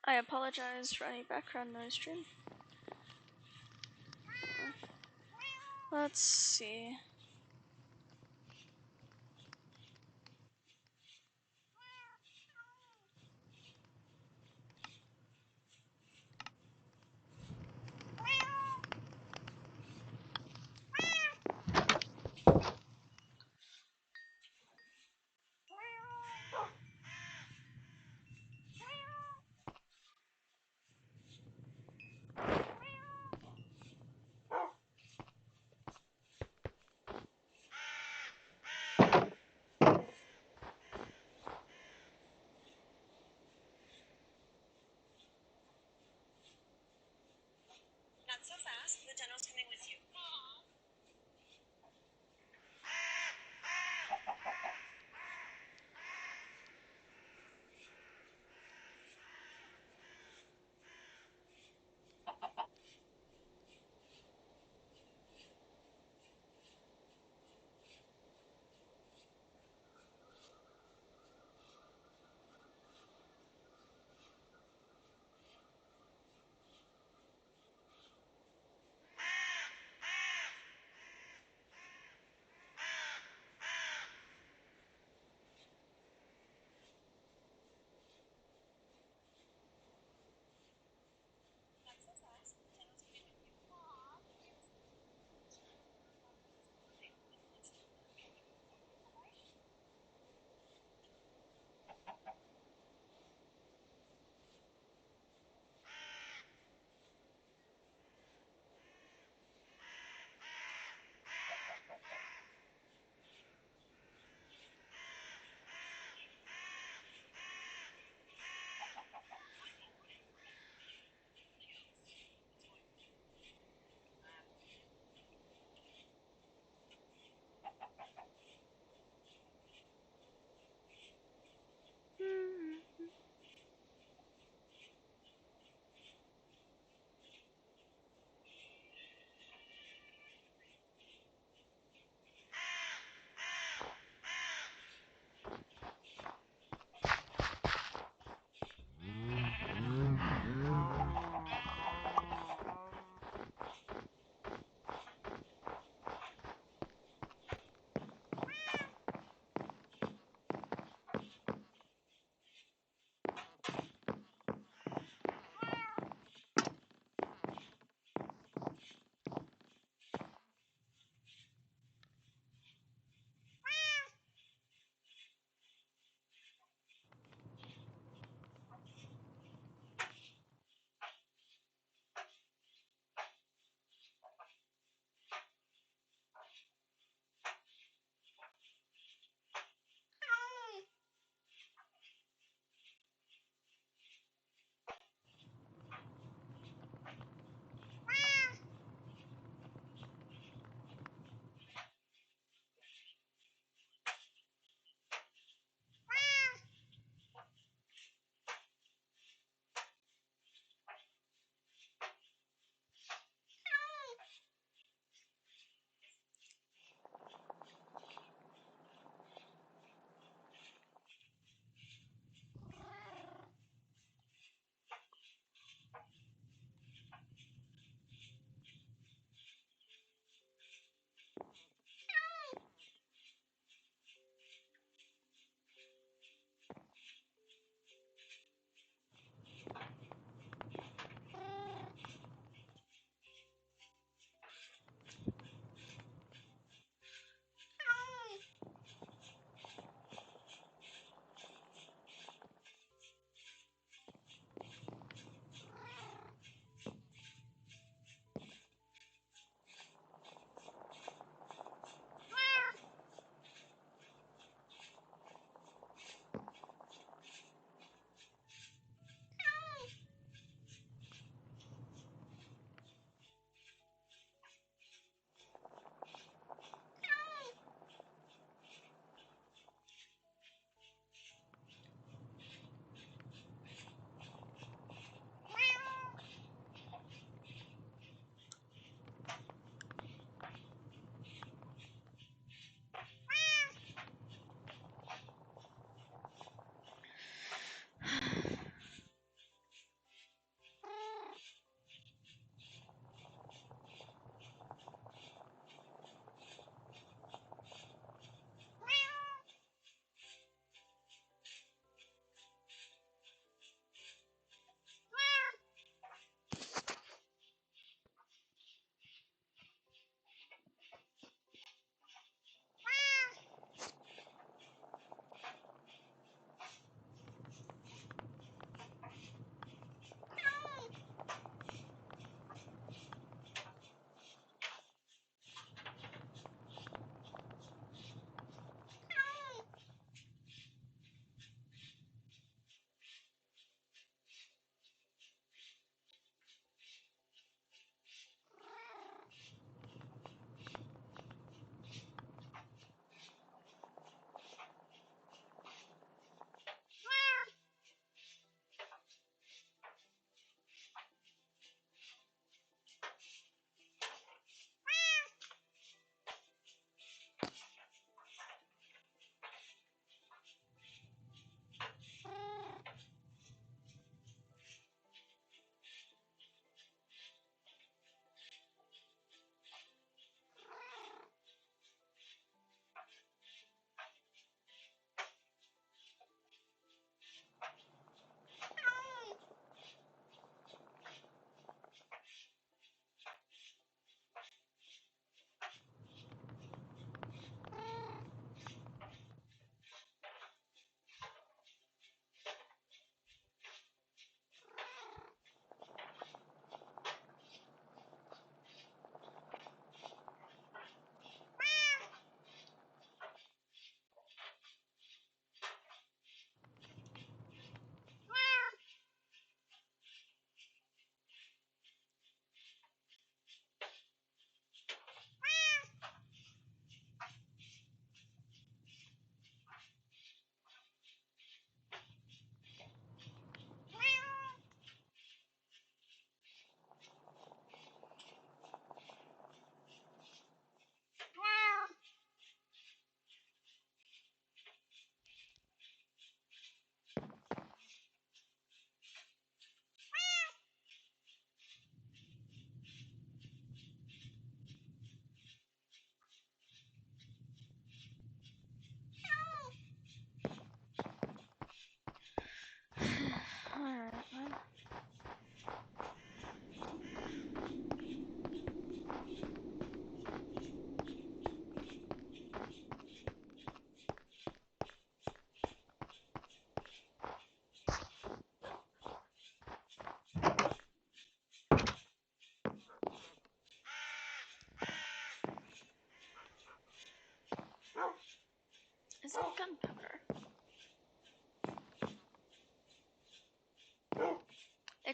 I apologize for any background noise, Jim. Let's see. Not so fast. The deno's coming with you.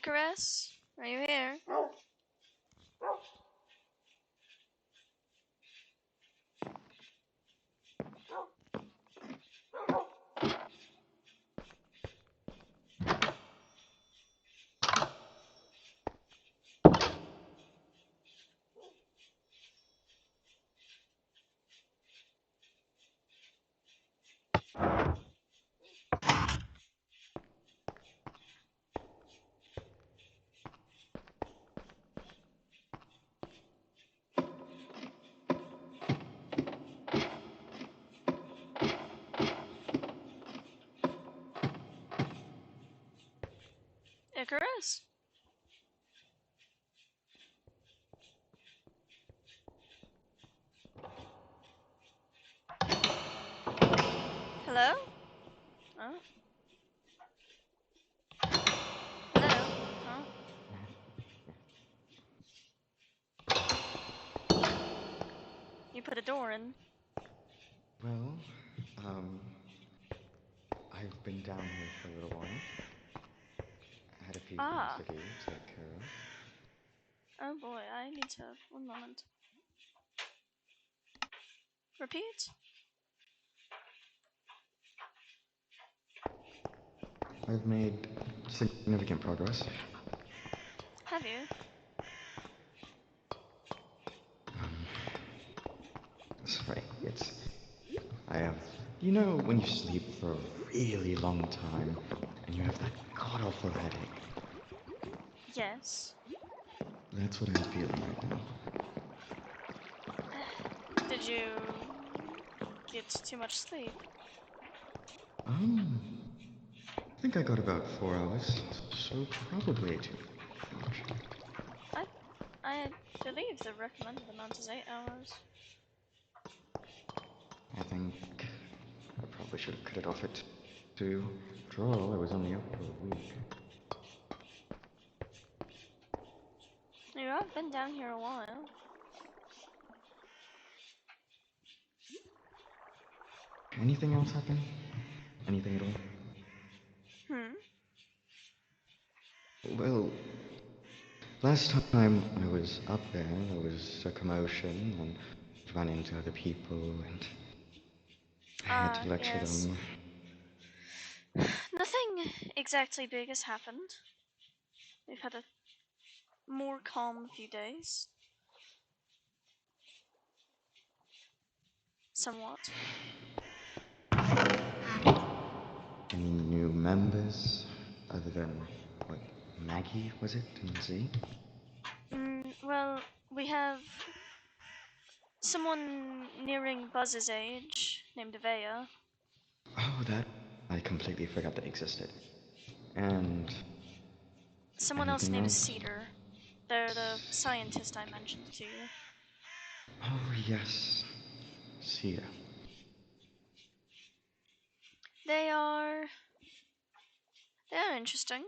Icarus, are you here? Icarus? Hello? Oh. Hello? Oh. You put a door in. Well, I've been down here for a little while. I had a few things to do, take care of. Oh boy, I need to. 1 moment. Repeat? I've made significant progress. Have you? Sorry, I have, you know, when you sleep for a really long time and you have that god-awful headache. Yes. That's what I'm feeling right now. Did you get too much sleep? I think I got about 4 hours, so probably too much. I believe the recommended amount is 8 hours. I think I probably should have cut it off at 2. After all, I was only up for a week. You have been down here a while. Anything else happen? Anything at all? Well, last time I was up there was a commotion and ran into other people and I had to lecture Yes. them. Nothing exactly big has happened. We've had a more calm few days. Somewhat. Any new members other than, what, Maggie, was it, and Z? Well, we have someone nearing Buzz's age, named Avea. Oh, that I completely forgot that existed. And Someone else anything named else? Cedar. They're the scientist I mentioned to you. Oh, yes. Sia. They're interesting.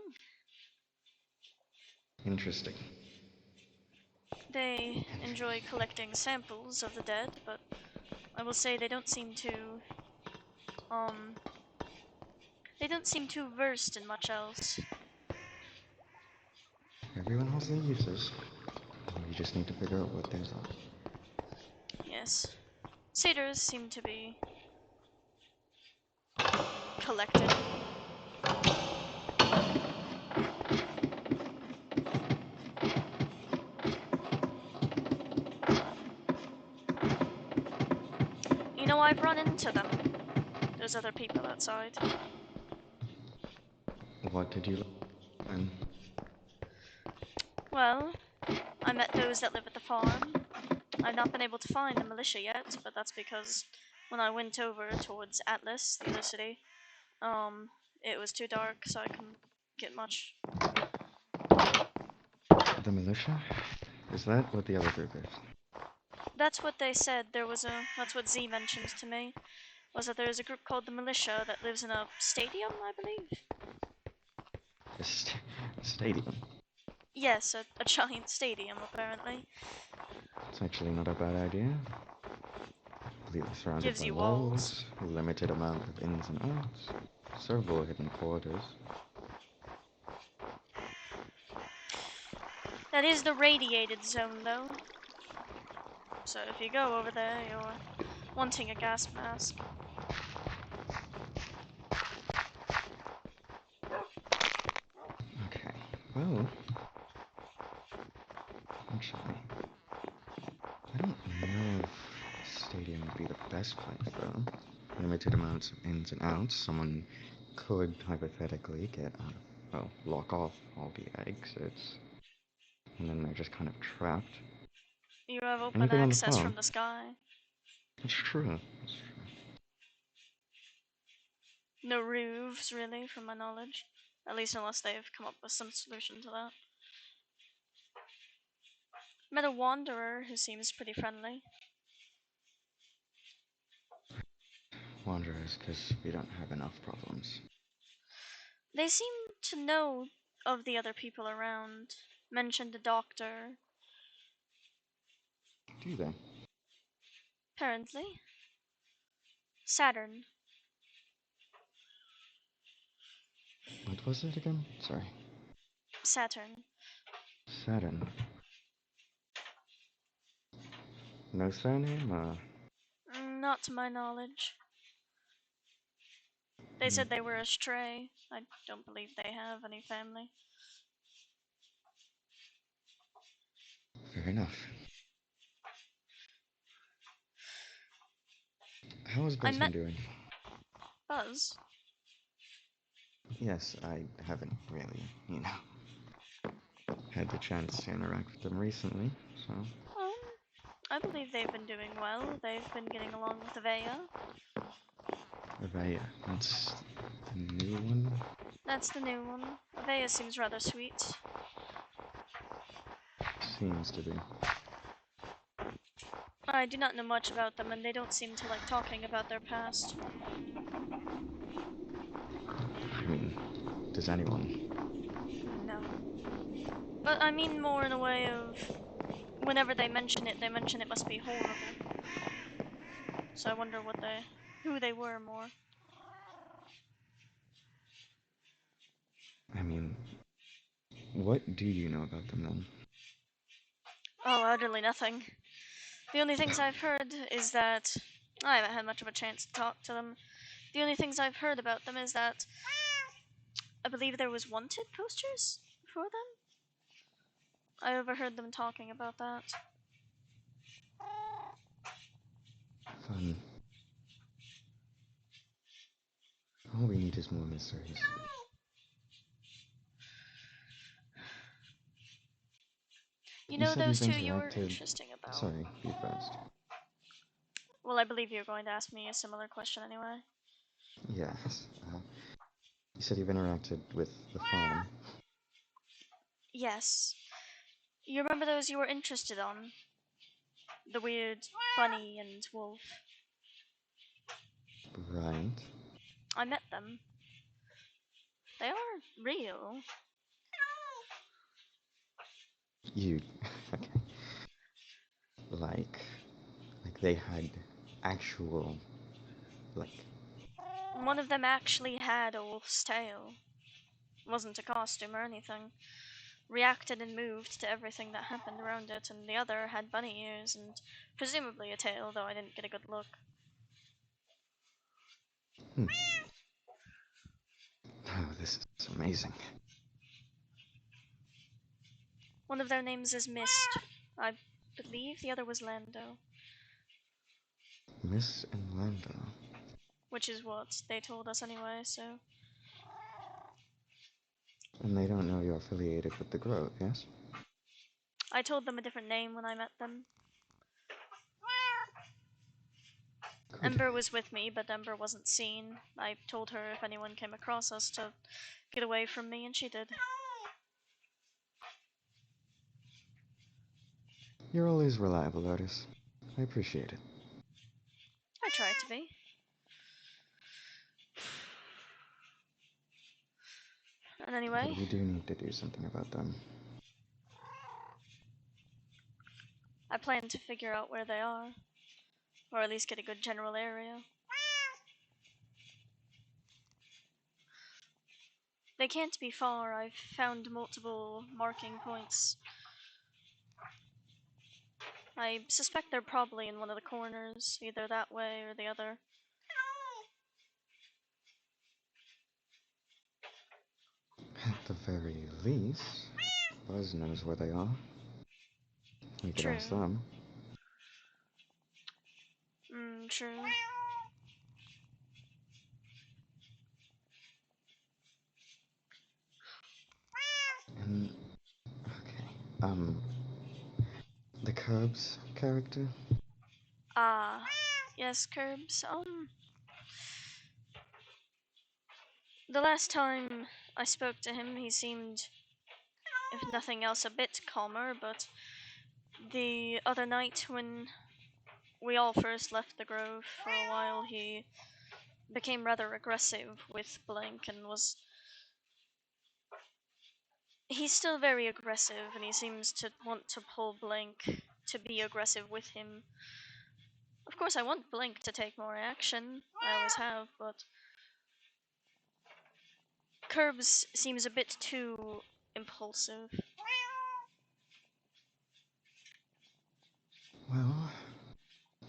Interesting. They enjoy collecting samples of the dead, but I will say they don't seem too versed in much else. Everyone has their uses. You just need to figure out what theirs are. Yes. Satyrs seem to be collected. You know, I've run into them. There's other people outside. What did you learn? Well, I met those that live at the farm. I've not been able to find the militia yet, but that's because when I went over towards Atlas, the other city, it was too dark, so I couldn't get much. The militia? Is that what the other group is? That's what they said. That's what Z mentioned to me. Was that there is a group called the militia that lives in a stadium, I believe. A stadium? Yes, a giant stadium, apparently. It's actually not a bad idea. Completely surrounded Gives by you walls. walls, a limited amount of ins and outs, several hidden quarters. That is the radiated zone, though. So if you go over there, you're wanting a gas mask. Okay, well, actually, I don't know if the stadium would be the best place, though. Limited amounts of ins and outs. Someone could hypothetically get out of, well, lock off all the exits, and then they're just kind of trapped. You have open Anything on the access farm? from the sky. It's true. No roofs, really, from my knowledge. At least unless they've come up with some solution to that. Met a wanderer who seems pretty friendly. Wanderers, because we don't have enough problems. They seem to know of the other people around. Mentioned a doctor. Do they? Apparently. Saturn. What was it again? Sorry. Saturn. Saturn. No surname? Not to my knowledge. They said they were a stray. I don't believe they have any family. Fair enough. How is I Buzz met doing? Buzz. Yes, I haven't really, had the chance to interact with them recently, so. I believe they've been doing well. They've been getting along with Avea. Avaya, that's the new one? That's the new one. Avea seems rather sweet. Seems to be. I do not know much about them, and they don't seem to like talking about their past. I mean, does anyone? No. But I mean more in a way of whenever they mention it must be horrible. So I wonder who they were more. I mean, what do you know about them then? Oh, utterly nothing. The only things I've heard is that I haven't had much of a chance to talk to them. The only things I've heard about them is that I believe there was wanted posters for them. I overheard them talking about that. Fun. All we need is more mysteries. You You know said those you've two you were interacted. interesting about? Sorry, be fast. Well, I believe you're going to ask me a similar question anyway. Yes. You said you've interacted with the farm. Yes. You remember those you were interested on? The weird bunny and wolf. Right. I met them. They are real. You. Okay. Like they had actual, like. One of them actually had a wolf's tail. It wasn't a costume or anything. Reacted and moved to everything that happened around it, and the other had bunny ears and presumably a tail, though I didn't get a good look. Oh, this is amazing. One of their names is Mist. I believe the other was Lando, Miss and Lando. which is what they told us anyway, so. And they don't know you're affiliated with the Grove, yes? I told them a different name when I met them. Good. Ember was with me, but Ember wasn't seen. I told her if anyone came across us to get away from me, and she did. You're always reliable, Otis. I appreciate it. I tried to be. And anyway, But we do need to do something about them. I plan to figure out where they are, or at least get a good general area. They can't be far. I've found multiple marking points I suspect they're probably in one of the corners, either that way or the other. At the very least, Buzz knows where they are. We could ask True. them. True. And, okay, the Curbs character? Ah, yes, Curbs. The last time I spoke to him, he seemed, if nothing else, a bit calmer, but the other night when we all first left the grove for a while, he became rather aggressive with Blink and was. He's still very aggressive, and he seems to want to pull Blink to be aggressive with him. Of course, I want Blink to take more action. I always have, but Curbs seems a bit too impulsive. Well,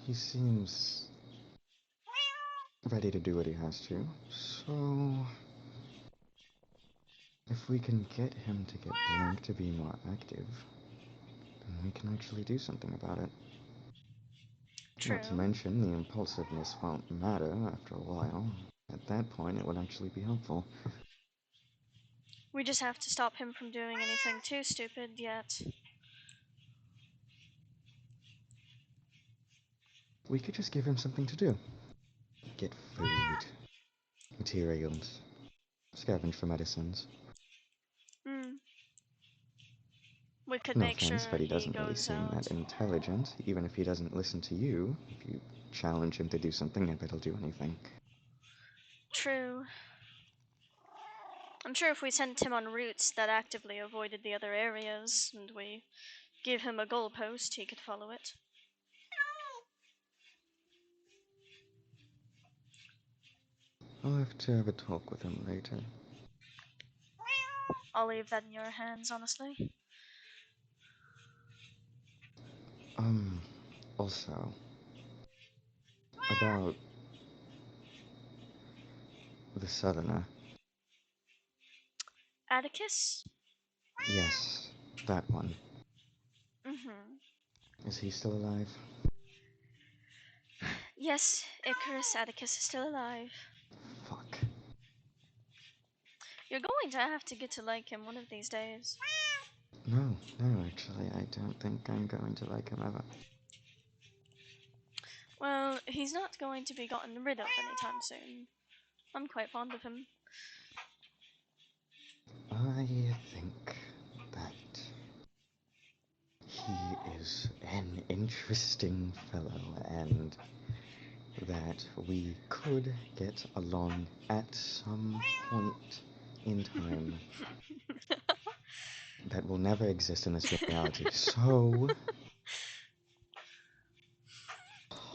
he seems ready to do what he has to, so if we can get him to get Blink to be more active, then we can actually do something about it. Not to True. mention, the impulsiveness won't matter after a while. At that point, it would actually be helpful. We just have to stop him from doing anything too stupid yet. We could just give him something to do. Get food, materials, scavenge for medicines. Hmm. We could No make offense, sure but he he doesn't really goes seem that out. intelligent. Even if he doesn't listen to you, if you challenge him to do something, I bet he'll do anything. True. I'm sure if we sent him on routes that actively avoided the other areas, and we give him a goalpost, he could follow it. I'll have to have a talk with him later. I'll leave that in your hands, honestly. Also, about the Southerner. Atticus? Yes, that one. Mm-hmm. Is he still alive? Yes, Icarus Atticus is still alive. Fuck. You're going to have to get to like him one of these days. No, no, actually, I don't think I'm going to like him ever. Well, he's not going to be gotten rid of anytime soon. I'm quite fond of him. I think that he is an interesting fellow and that we could get along at some point in time that will never exist in this reality. So,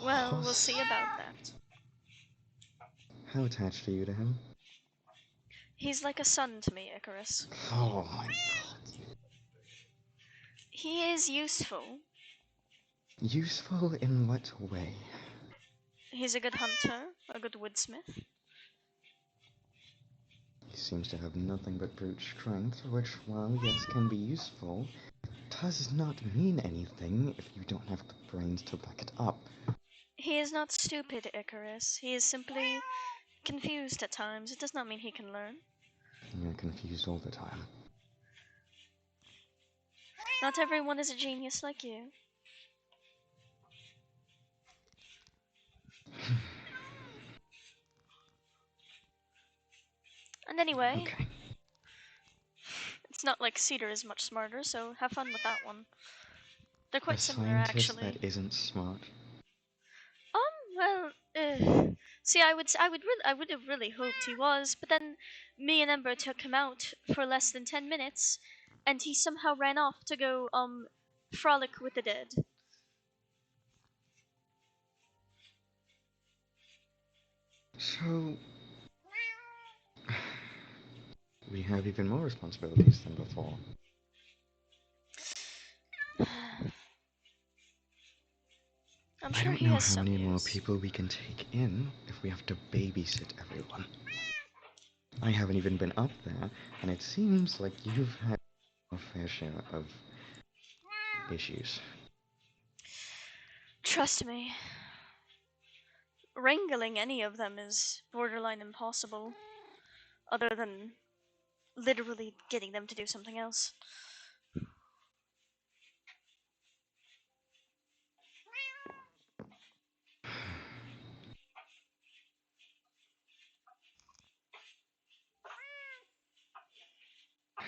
Well, we'll see about that. how attached are you to him? He's like a son to me, Icarus. Oh my god. He is useful. Useful in what way? He's a good hunter, a good woodsmith. He seems to have nothing but brute strength, which, while yes, can be useful, does not mean anything if you don't have the brains to back it up. He is not stupid, Icarus. He is simply confused at times. It does not mean he can learn. You're confused all the time. Not everyone is a genius like you. And anyway, Okay. it's not like Cedar is much smarter, so have fun with that one. They're A quite similar, scientist actually. that isn't smart. Well, see, I would have really hoped he was, but then me and Ember took him out for less than 10 minutes, and he somehow ran off to go, frolic with the dead. So, we have even more responsibilities than before. don't He know has how some many more use. people we can take in if we have to babysit everyone. I haven't even been up there, and it seems like you've had a fair share of issues. Trust me, wrangling any of them is borderline impossible, other than literally getting them to do something else.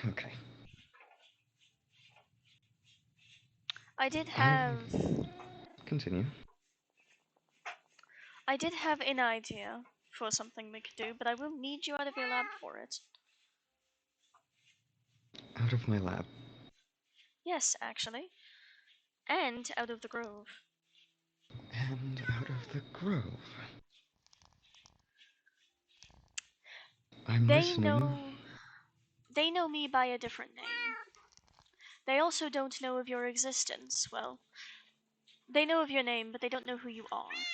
Okay. I did I have continue. I did have an idea for something we could do, but I will need you out of your lab for it. Out of my lab. Yes, actually. And out of the grove. And out of the grove. I'm They listening. know they know me by a different name. They also don't know of your existence. Well, they know of your name, but they don't know who you are.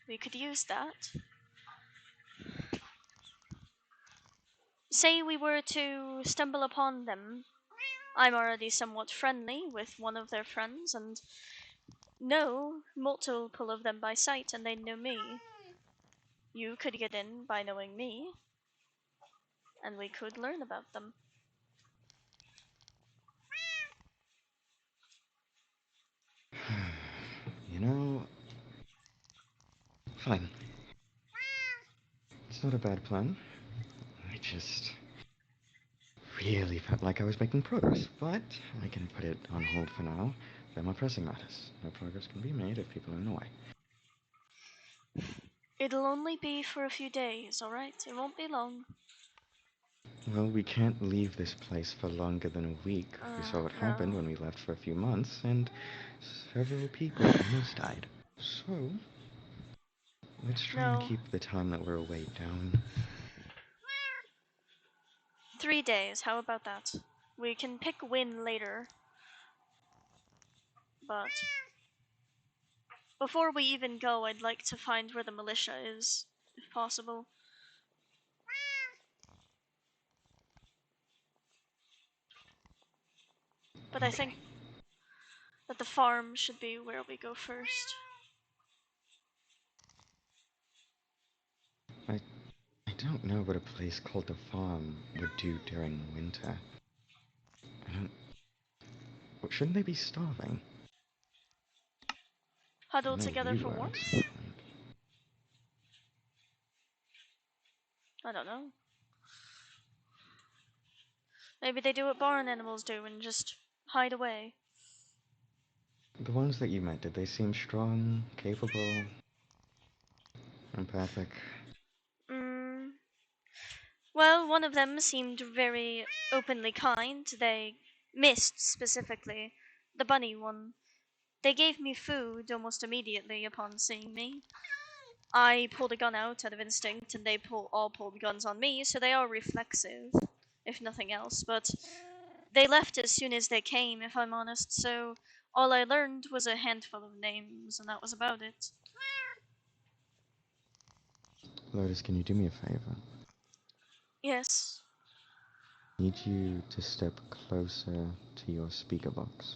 We could use that. Say we were to stumble upon them. I'm already somewhat friendly with one of their friends, and know multiple of them by sight, and they know me. You could get in by knowing me, and we could learn about them. You know, fine. It's not a bad plan. I just really felt like I was making progress, but I can put it on hold for now. There are more pressing matters. No progress can be made if people are in the way. It'll only be for a few days, alright? It won't be long. Well, we can't leave this place for longer than a week. We saw what happened No. when we left for a few months, and several people almost died. So, let's try and No. keep the time that we're away down. 3 days, how about that? We can pick when later, but before we even go, I'd like to find where the militia is, if possible. But I Okay. think that the farm should be where we go first. I, I don't know what a place called the farm would do during winter. I don't. Shouldn't they be starving? I Huddle know together you for weren't. warmth? I don't know. Maybe they do what barn animals do and just hide away. The ones that you met, did they seem strong, capable, empathic? Mm. Well, one of them seemed very openly kind. They missed specifically. The bunny one. They gave me food almost immediately upon seeing me. I pulled a gun out of instinct, and they all pulled guns on me, so they are reflexive, if nothing else. But they left as soon as they came, if I'm honest, so all I learned was a handful of names, and that was about it. Lotus, can you do me a favor? Yes. I need you to step closer to your speaker box.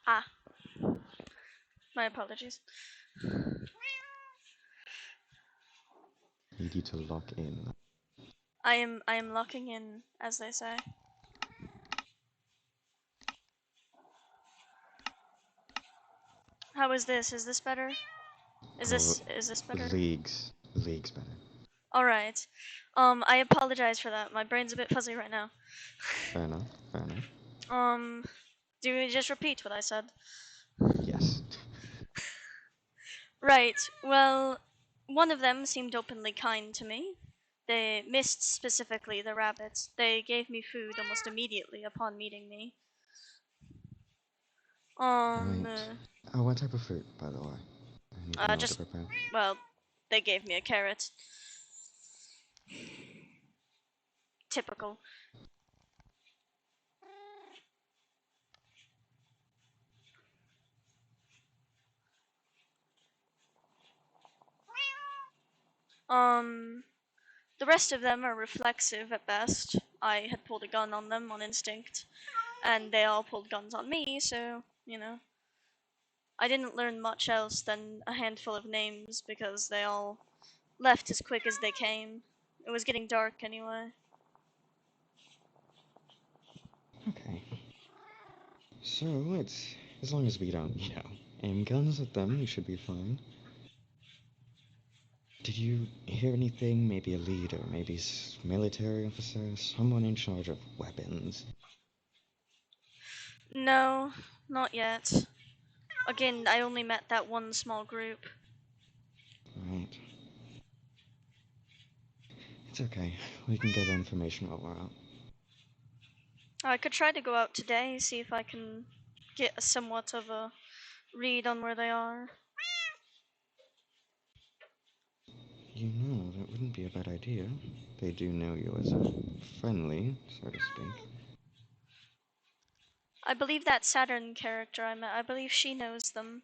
Ah, my apologies. I need you to lock in. I am locking in, as they say. How is this? Is this better? Is Oh, this better? leagues better. All right. I apologize for that. My brain's a bit fuzzy right now. Fair enough, fair enough. Um, do you just repeat what I said? Yes. Right. Well, one of them seemed openly kind to me. They missed specifically the rabbits. They gave me food almost immediately upon meeting me. Um, Right. Oh, what type of fruit, by the way? I need to know what to just prepare. well, they gave me a carrot. Typical. The rest of them are reflexive at best. I had pulled a gun on them on instinct, and they all pulled guns on me, so, you know. I didn't learn much else than a handful of names because they all left as quick as they came. It was getting dark anyway. Okay. So, it's... as long as we don't, aim guns at them, we should be fine. Did you hear anything? Maybe a leader, maybe military officer, someone in charge of weapons? No, not yet. Again, I only met that one small group. Right. It's okay. We can get information while we're out. I could try to go out today, see if I can get somewhat of a read on where they are. That wouldn't be a bad idea. They do know you as a friendly, so to speak. I believe that Saturn character I met, I believe she knows them.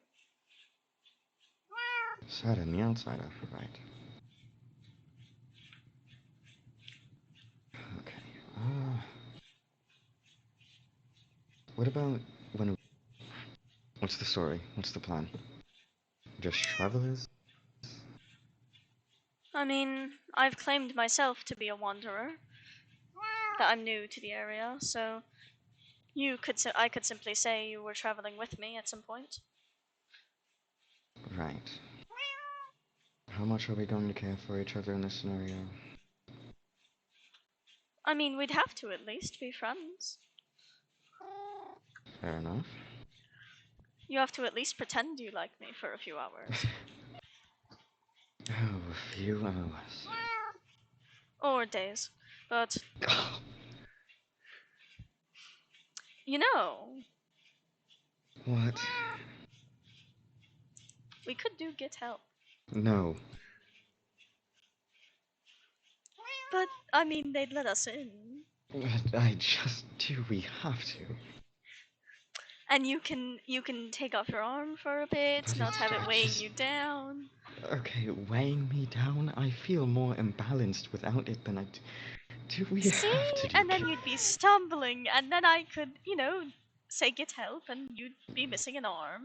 Saturn, the outsider, right. Okay. What about when... What's the story? What's the plan? Just travelers? I mean, I've claimed myself to be a wanderer, that I'm new to the area, so I could simply say you were traveling with me at some point. Right. How much are we going to care for each other in this scenario? I mean, we'd have to at least be friends. Fair enough. You have to at least pretend you like me for a few hours. Oh, a few hours. Or days. But, you know, What? we could do get help. No. But, I mean, they'd let us in. I just do. We have to. And you can take off your arm for a bit, But not have it weighing just... you down. Okay, weighing me down? I feel more imbalanced without it than I do. Do we See? have to do... And then you'd be stumbling, and then I could, say get help, and you'd be missing an arm.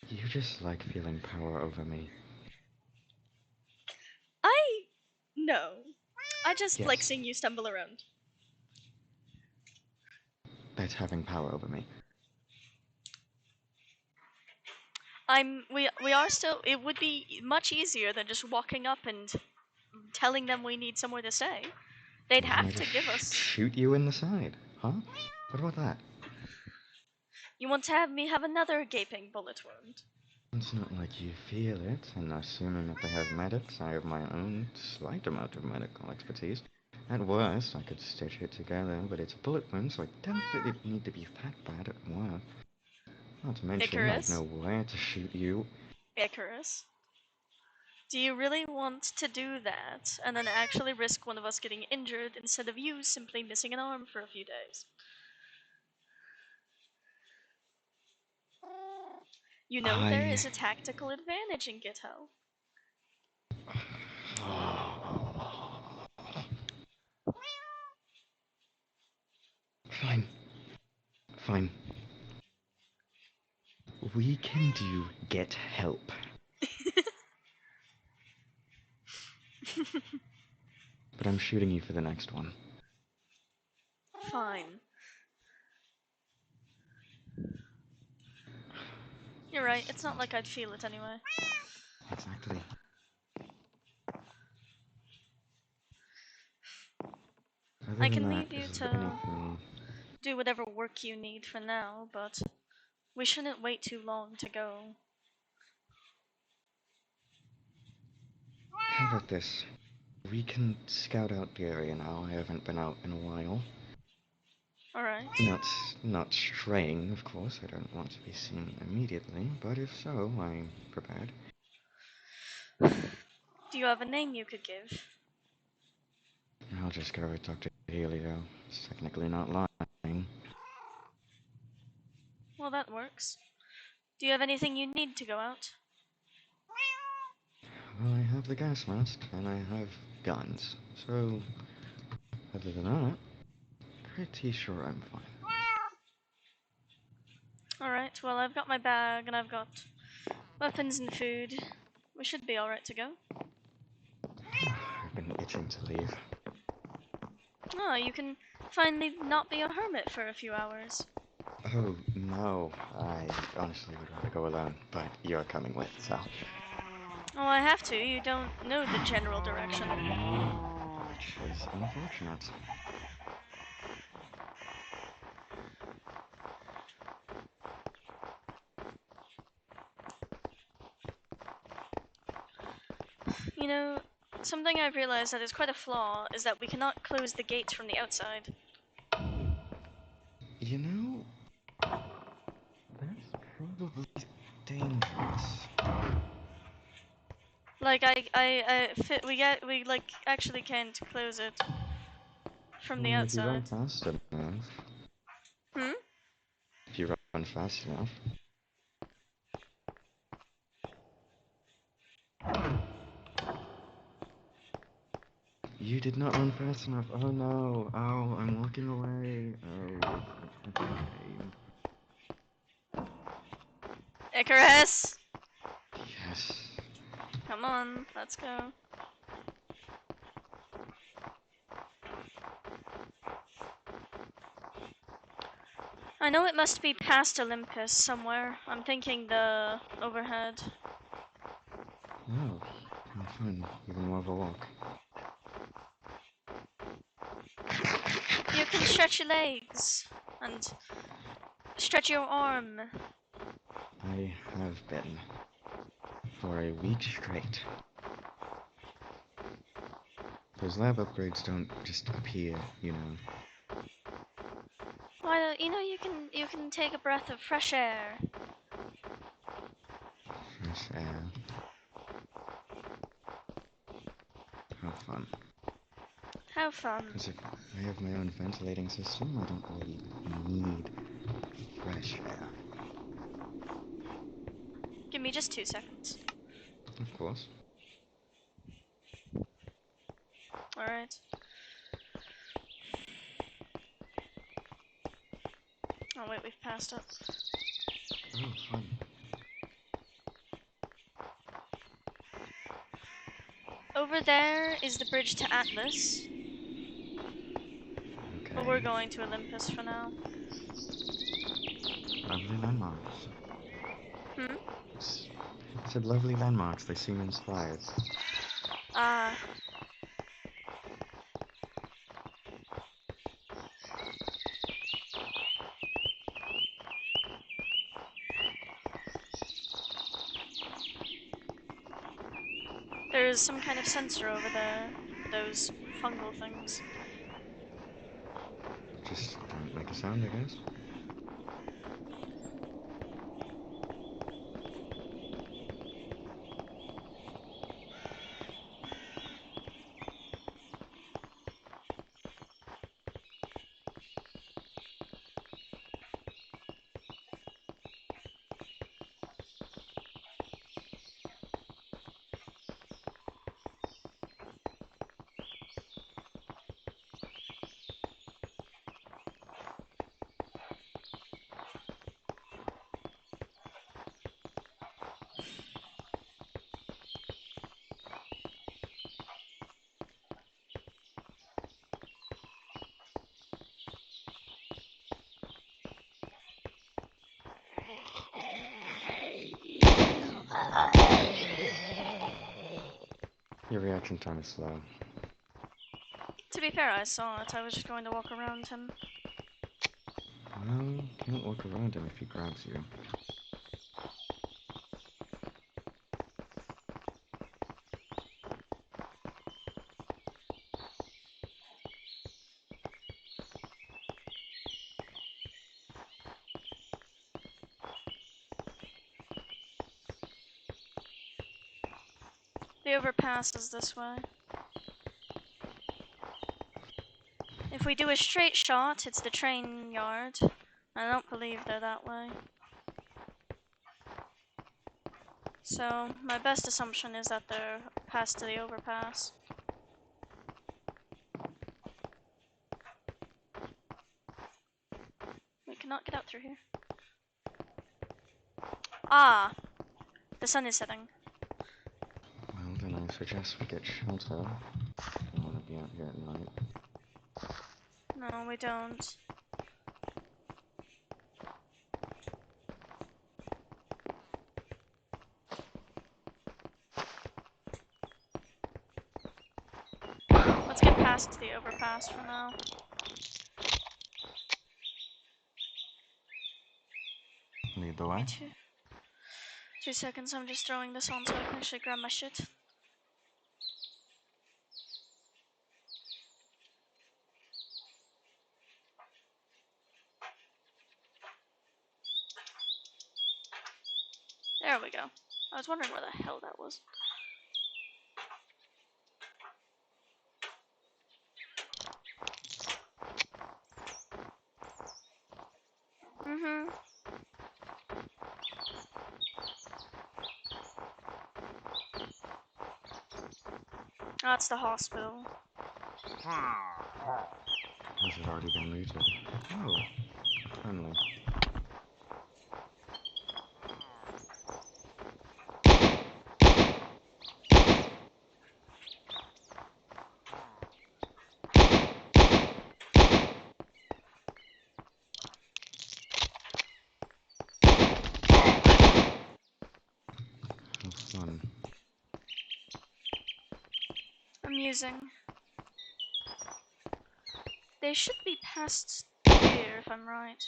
You just like feeling power over me. No. I just like Yes. seeing you stumble around. That's having power over me. We are still, it would be much easier than just walking up and telling them we need somewhere to stay. They'd Can I have to just give us. shoot you in the side? Huh? What about that? You want to have me have another gaping bullet wound? It's not like you feel it, and assuming that they have medics, I have my own slight amount of medical expertise. At worst, I could stitch it together, but it's a bullet wound, so I doubt that it need to be that bad at worst. Not to mention, I'd Icarus? know where to shoot you. Icarus? Do you really want to do that and then actually risk one of us getting injured instead of you simply missing an arm for a few days? You know there I... is a tactical advantage in get help. Fine. Fine. We can do get help. But I'm shooting you for the next one. Fine. You're right, it's not like I'd feel it anyway. Exactly. Other I than can that, leave you is there to anything... do whatever work you need for now, but we shouldn't wait too long to go. How about this? We can scout out the area now. I haven't been out in a while. Alright. Not straying, of course. I don't want to be seen immediately, but if so, I'm prepared. Do you have a name you could give? I'll just go with Dr. Helio. It's technically not lying. Well, that works. Do you have anything you need to go out? Well, I have the gas mask, and I have guns. So, other than that, pretty sure I'm fine. Alright, well, I've got my bag and I've got weapons and food. We should be alright to go. I've been itching to leave. Oh, you can finally not be a hermit for a few hours. Oh, no. I honestly would rather go alone, but you're coming with, so. Oh, I have to. You don't know the general direction. Which is unfortunate. You know, something I've realized that is quite a flaw is that we cannot close the gates from the outside. You know, that's probably dangerous. Like we like actually can't close it from I the mean, if you run outside. fast enough, Hmm? if you run fast enough, you did not run fast enough. Oh no. Oh, I'm walking away. Oh, it's such a shame. Icarus! Yes. Come on, let's go. I know it must be past Olympus somewhere. I'm thinking the overhead. Oh, how fun. Even more of a walk. You can stretch your legs and stretch your arm. I have been for a week straight. Those lab upgrades don't just appear, you know. Why don't you can take a breath of fresh air. Fresh air. How fun. How fun. Because if I have my own ventilating system, I don't really need fresh air. Give me just 2 seconds. Of course. Alright. Oh wait, we've passed it. Oh, fun. Over there is the bridge to Atlas. But we're Okay. going to Olympus for now. Lovely landmarks. Hmm? I said lovely landmarks. They seem inspired. Ah. There's some kind of sensor over there. Those fungal things. Just don't make a sound, I guess. Your reaction time is slow. To be fair, I saw it. I was just going to walk around him. Well, can't walk around him if he grabs you. The overpass is this way. If we do a straight shot, it's the train yard. I don't believe they're that way. So, my best assumption is that they're past the overpass. We cannot get out through here. Ah! The sun is setting. Well, then I suggest we get shelter. I don't want to be out here at night. No, we don't. Let's get past the overpass for now. Lead the way. 2 seconds, I'm just throwing this on so I can actually grab my shit. There we go. I was wondering where the hell that was. Mm-hmm. That's the hospital. Has it already been looted? Oh, friendly. How fun. Amusing. They should be past here if I'm right.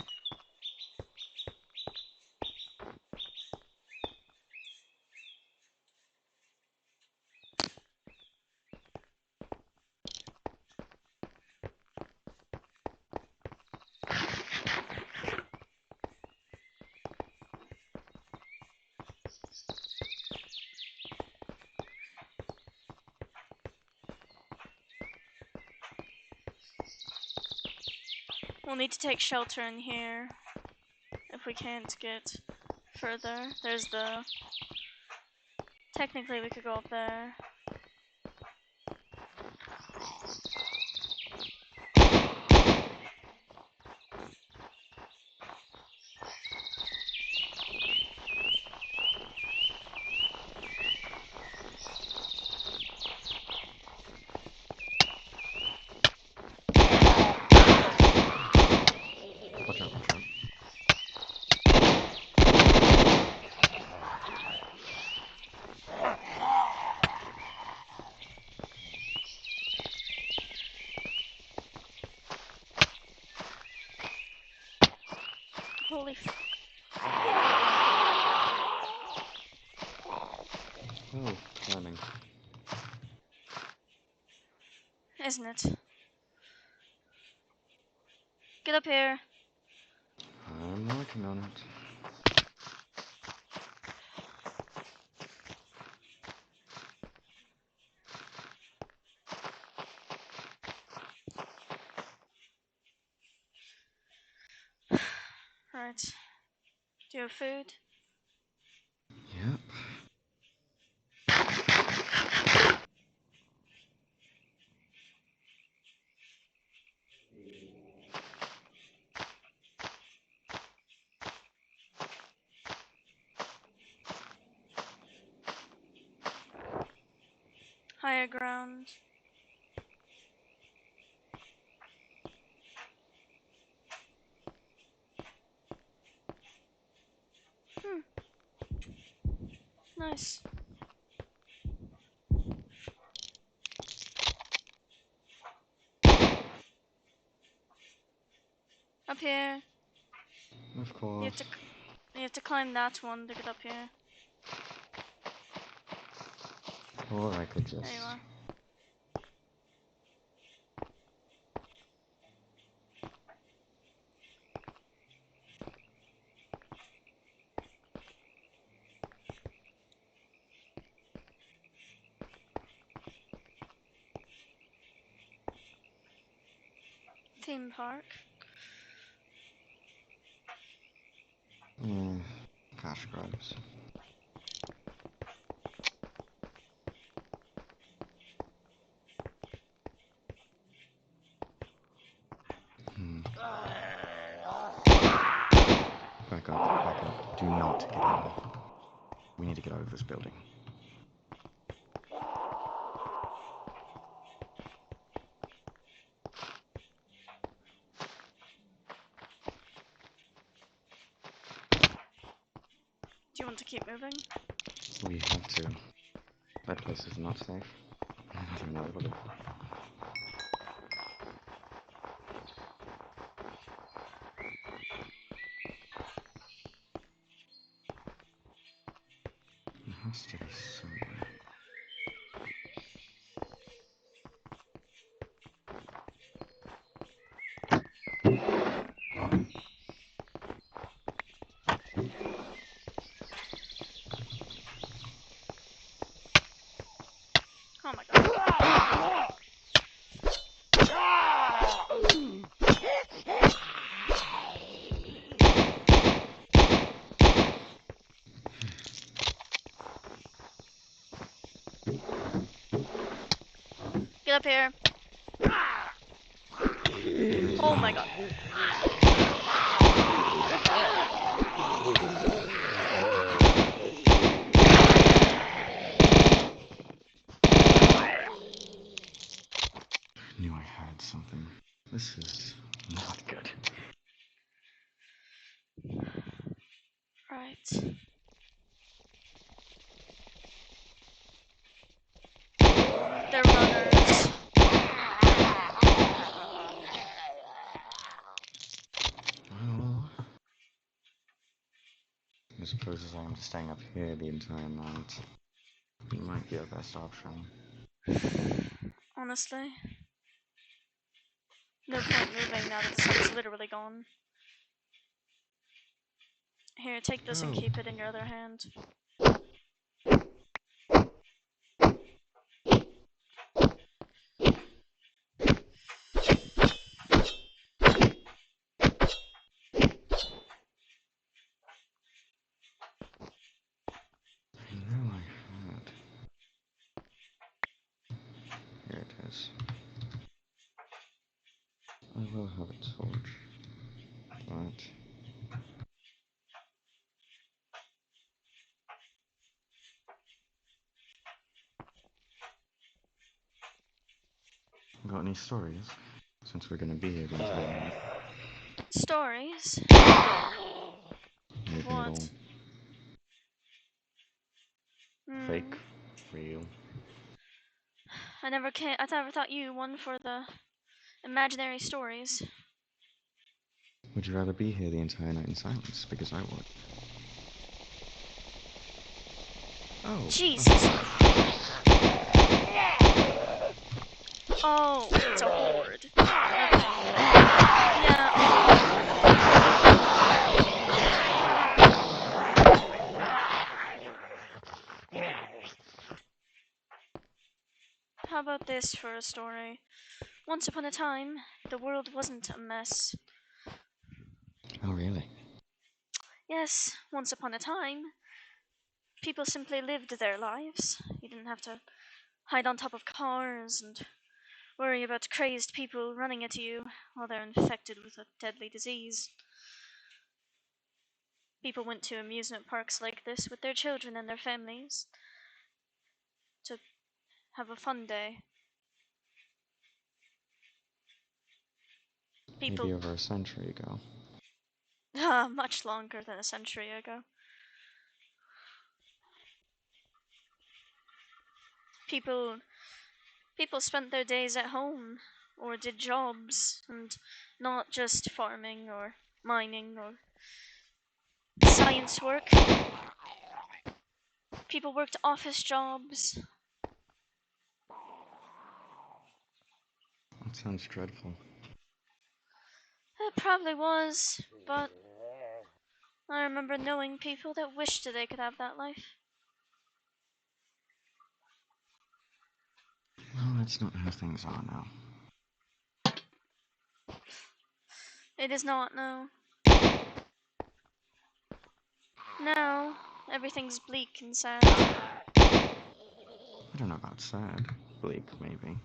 We'll need to take shelter in here if we can't get further. There's the... Technically we could go up there. Watch out, watch out. Holy f... Oh, climbing. Isn't it? Get up here. I'm working on it. Right. Do you have food? Yep. Higher ground. Nice. Up here. Of You course. have to, you have to climb that one to get up here. Or I could There just... you are. Theme park. Mm, cash grabs. got to get in. We need to get out of this building. Do you want to keep moving? We have to. That place is not safe. I don't know what it. It has to be somewhere. Oh my god. Get up here. Oh my god. I knew I had something. This is not good. Right. They're runners. Well, I suppose as I'm staying up here the entire night, it might be our best option. Honestly. No point moving now that the sun's literally gone. Here, take this and Oh. keep it in your other hand. I know I had. Here it is. I will have a torch. But got any stories? Since we're gonna be here the entire night. Stories? Anything at all? What? Fake? Real? I never thought you one for the imaginary stories. Would you rather be here the entire night in silence? Because I would. Oh. Jesus. Oh, it's a horde. Okay. Yeah. How about this for a story? Once upon a time, the world wasn't a mess. Oh, really? Yes, once upon a time, people simply lived their lives. You didn't have to hide on top of cars and worry about crazed people running at you while they're infected with a deadly disease. People went to amusement parks like this with their children and their families to have a fun day. Maybe People, over a century ago. much longer than a century ago. People, people spent their days at home or did jobs and not just farming or mining or science work. People worked office jobs. That sounds dreadful. It probably was, but I remember knowing people that wished they could have that life. Well, that's not how things are now. It is not, no. No, everything's bleak and sad. I don't know about sad. Bleak, maybe.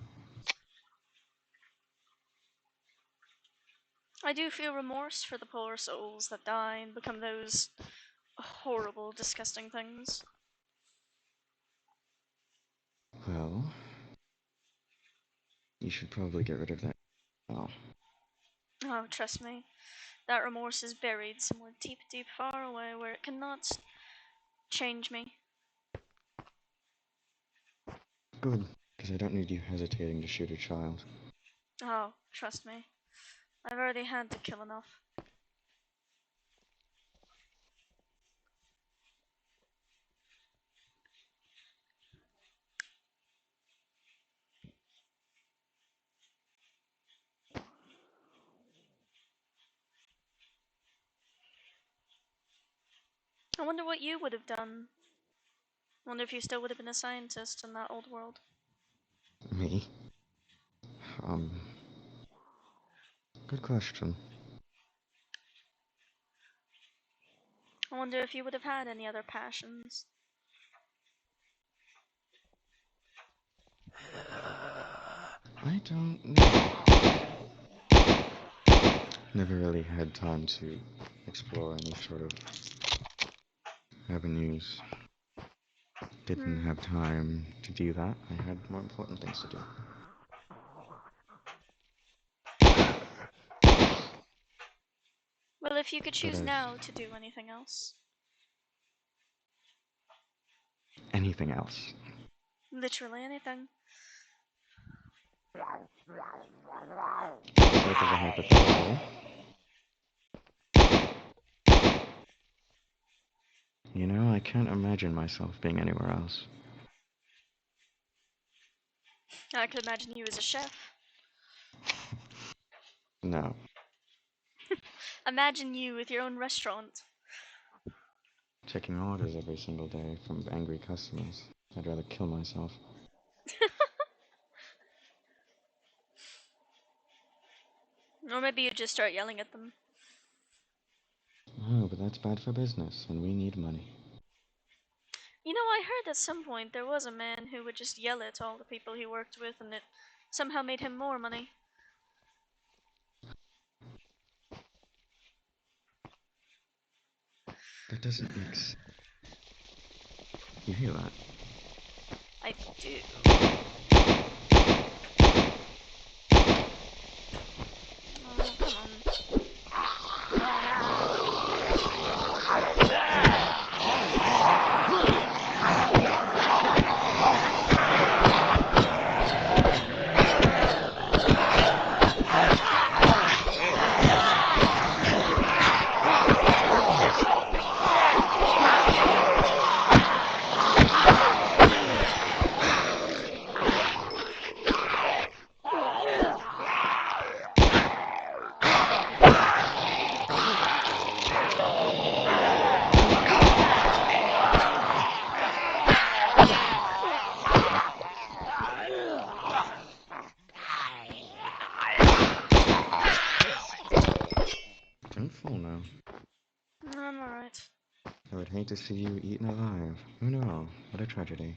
I do feel remorse for the poor souls that die and become those horrible, disgusting things. Well, you should probably get rid of that now. Oh, trust me, that remorse is buried somewhere deep, deep far away where it cannot change me. Good, because I don't need you hesitating to shoot a child. Oh, trust me, I've already had to kill enough. I wonder what you would have done. I wonder if you still would have been a scientist in that old world. Me? Um, good question. I wonder if you would have had any other passions. I don't know. Never really had time to explore any sort of avenues. Didn't have time to do that. I had more important things to do. Well, if you could But choose now to do anything else. anything else. Literally anything. For the sake of the hypothetical, you know, I can't imagine myself being anywhere else. I could imagine you as a chef. No. Imagine you with your own restaurant. Taking orders every single day from angry customers. I'd rather kill myself. Or maybe you just start yelling at them. Oh, but that's bad for business, and we need money. You know, I heard at some point there was a man who would just yell at all the people he worked with, and it somehow made him more money. That doesn't make sense. You hear that? I do. Oh, come on. I'm full now. I'm alright. I would hate to see you eaten alive. Oh no, what a tragedy.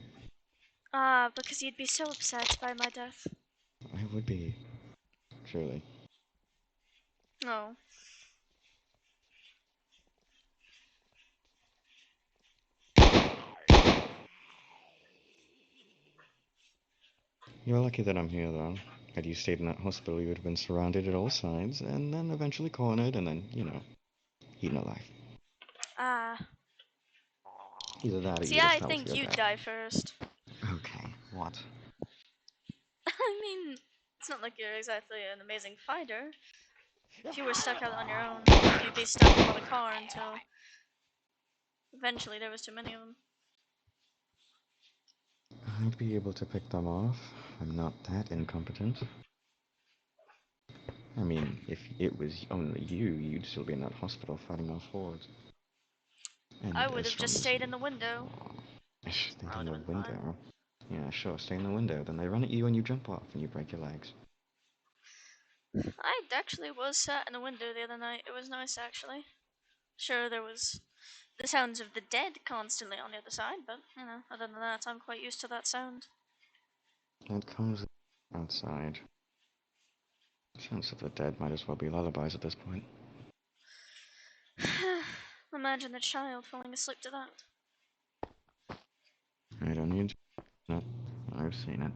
Ah, because you'd be so upset by my death. I would be. Truly. Oh. You're lucky that I'm here, though. Had you stayed in that hospital, you would have been surrounded at all sides, and then eventually cornered, and then, you know, eaten alive. Ah. Either that or you See, would have I fell to think your you'd death. die first. Okay, what? I mean, it's not like you're exactly an amazing fighter. If you were stuck out on your own, you'd be stuck by the car until eventually there was too many of them. I'd be able to pick them off. I'm not that incompetent. I mean, if it was only you, you'd still be in that hospital fighting off hordes. I And would as have strong just as stayed you in the window. stayed I in would the have been fine. window. Yeah, sure, stay in the window. Then they run at you and you jump off and you break your legs. I actually was sat in a window the other night. It was nice, actually. Sure, there was the sounds of the dead constantly on the other side, but, you know, other than that, I'm quite used to that sound. It comes outside. Sounds of the dead might as well be lullabies at this point. Imagine the child falling asleep to that. I don't need that. I've seen it.